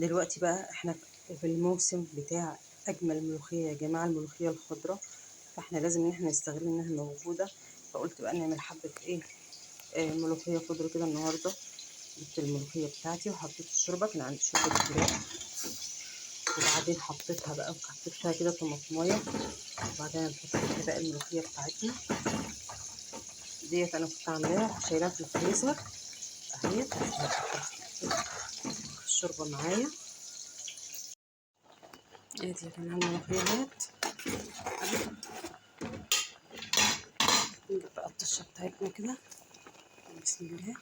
دلوقتي بقى احنا في الموسم بتاع اجمل ملوخيه يا جماعه، الملوخيه الخضراء. فاحنا لازم ان احنا نستغل انها موجوده. فقلت بقى نعمل حبه ايه، ملوخيه خضراء كده النهارده. جبت الملوخيه بتاعتي وحطيت الشوربه، كان عندي شوربه فراخ، وبعدين حطيتها بقى وكتفتها كده طماطمايه، وبعدين نحط فيها بقى الملوخيه بتاعتنا ديت. انا كنت عاملاها شايلاها في الفريزر اهيت. الشوربه معايا ادي يا جماعه الملوخيه ديت. نجيب بقى الطشه بتاعتنا كده، بسم الله.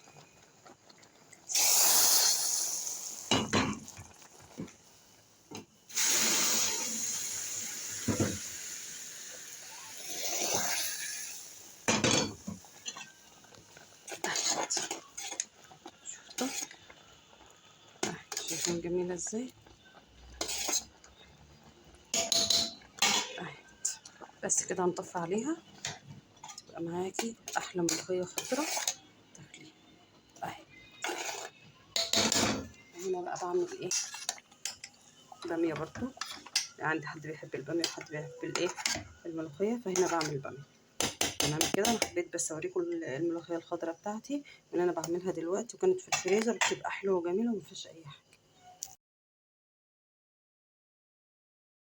شفتوا شايفين جميله ازاي اهيت. بس كده هنطفي عليها، تبقى معاكي احلى ملوخيه خضراء تاكليها اهي. هنا بقى بعمل ايه، باميه برضو. عندي حد بيحب الباميه وحد بيحب الايه، الملوخيه، فهنا بعمل باميه. تمام كده. انا حبيت بس اوريكم الملوخيه الخضراء بتاعتي اللي انا بعملها دلوقتي، وكانت في الفريزر، بتبقى حلوه وجميله ومفيش اي حاجه.